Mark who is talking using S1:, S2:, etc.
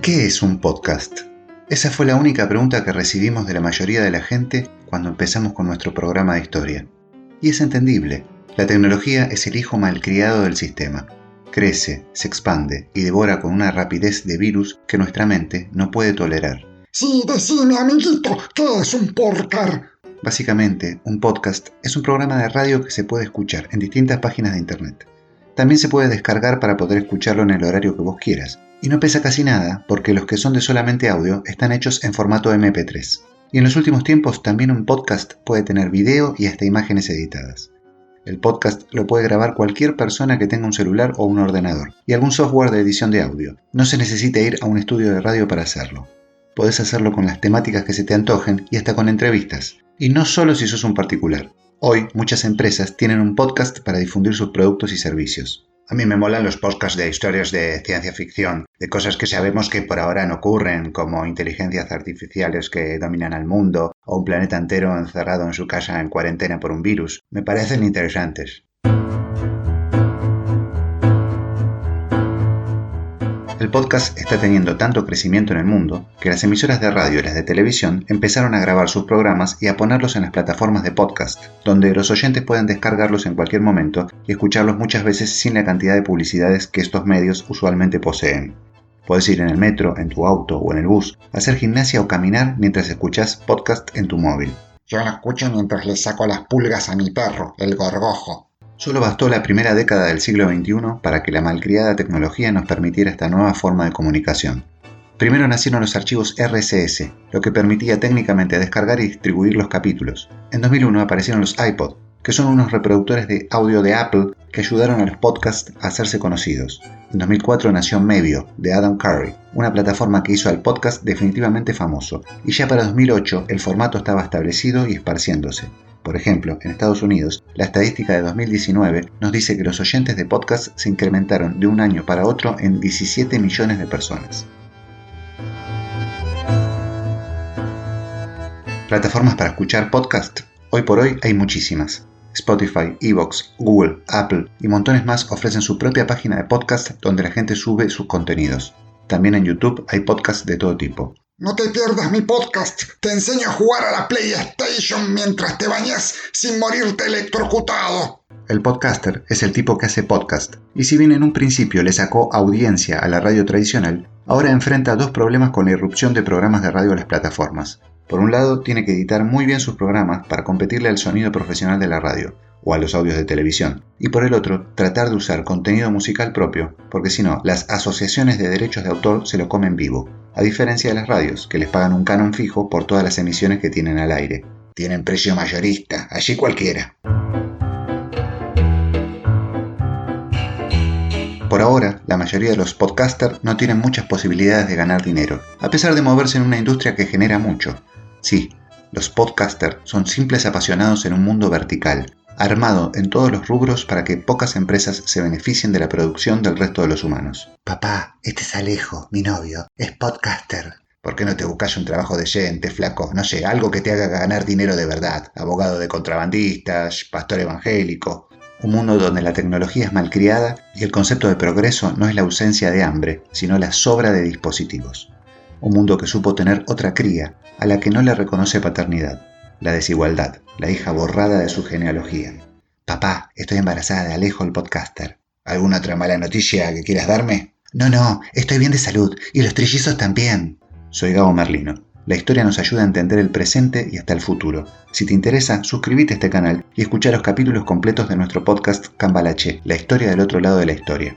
S1: ¿Qué es un podcast? Esa fue la única pregunta que recibimos de la mayoría de la gente cuando empezamos con nuestro programa de historia. Y es entendible. La tecnología es el hijo malcriado del sistema. Crece, se expande y devora con una rapidez de virus que nuestra mente no puede tolerar.
S2: Sí, decime, amiguito, ¿qué es un podcast?
S1: Básicamente, un podcast es un programa de radio que se puede escuchar en distintas páginas de internet. También se puede descargar para poder escucharlo en el horario que vos quieras. Y no pesa casi nada porque los que son de solamente audio están hechos en formato MP3. Y en los últimos tiempos también un podcast puede tener video y hasta imágenes editadas. El podcast lo puede grabar cualquier persona que tenga un celular o un ordenador y algún software de edición de audio. No se necesita ir a un estudio de radio para hacerlo. Podés hacerlo con las temáticas que se te antojen y hasta con entrevistas. Y no solo si sos un particular. Hoy muchas empresas tienen un podcast para difundir sus productos y servicios.
S3: A mí me molan los podcasts de historias de ciencia ficción, de cosas que sabemos que por ahora no ocurren, como inteligencias artificiales que dominan al mundo, o un planeta entero encerrado en su casa en cuarentena por un virus. Me parecen interesantes.
S1: El podcast está teniendo tanto crecimiento en el mundo que las emisoras de radio y las de televisión empezaron a grabar sus programas y a ponerlos en las plataformas de podcast, donde los oyentes pueden descargarlos en cualquier momento y escucharlos muchas veces sin la cantidad de publicidades que estos medios usualmente poseen. Podés ir en el metro, en tu auto o en el bus, hacer gimnasia o caminar mientras escuchás podcast en tu móvil.
S2: Yo lo escucho mientras le saco las pulgas a mi perro, el gorgojo.
S1: Solo bastó la primera década del siglo XXI para que la malcriada tecnología nos permitiera esta nueva forma de comunicación. Primero nacieron los archivos RSS, lo que permitía técnicamente descargar y distribuir los capítulos. En 2001 aparecieron los iPod, que son unos reproductores de audio de Apple que ayudaron a los podcasts a hacerse conocidos. En 2004 nació Mevio, de Adam Curry, una plataforma que hizo al podcast definitivamente famoso, y ya para 2008 el formato estaba establecido y esparciéndose. Por ejemplo, en Estados Unidos, la estadística de 2019 nos dice que los oyentes de podcast se incrementaron de un año para otro en 17 millones de personas. ¿Plataformas para escuchar podcast? Hoy por hoy hay muchísimas. Spotify, Evox, Google, Apple y montones más ofrecen su propia página de podcast donde la gente sube sus contenidos. También en YouTube hay podcasts de todo tipo.
S2: No te pierdas mi podcast. Te enseño a jugar a la PlayStation mientras te bañas sin morirte electrocutado.
S1: El podcaster es el tipo que hace podcast, y si bien en un principio le sacó audiencia a la radio tradicional, ahora enfrenta dos problemas con la irrupción de programas de radio a las plataformas. Por un lado, tiene que editar muy bien sus programas para competirle al sonido profesional de la radio, o a los audios de televisión, y por el otro, tratar de usar contenido musical propio, porque si no, las asociaciones de derechos de autor se lo comen vivo, a diferencia de las radios, que les pagan un canon fijo por todas las emisiones que tienen al aire.
S3: Tienen precio mayorista, allí cualquiera.
S1: Por ahora, la mayoría de los podcasters no tienen muchas posibilidades de ganar dinero, a pesar de moverse en una industria que genera mucho. Sí, los podcasters son simples apasionados en un mundo vertical, armado en todos los rubros para que pocas empresas se beneficien de la producción del resto de los humanos.
S3: Papá, este es Alejo, mi novio, es podcaster. ¿Por qué no te buscas un trabajo decente, flaco? No sé, algo que te haga ganar dinero de verdad. Abogado de contrabandistas, pastor evangélico.
S1: Un mundo donde la tecnología es malcriada y el concepto de progreso no es la ausencia de hambre, sino la sobra de dispositivos. Un mundo que supo tener otra cría, a la que no le reconoce paternidad. La desigualdad, la hija borrada de su genealogía.
S3: Papá, estoy embarazada de Alejo el podcaster. ¿Alguna otra mala noticia que quieras darme?
S2: No, estoy bien de salud, y los trillizos también.
S1: Soy Gabo Merlino. La historia nos ayuda a entender el presente y hasta el futuro. Si te interesa, suscríbete a este canal y escucha los capítulos completos de nuestro podcast Cambalache, la historia del otro lado de la historia.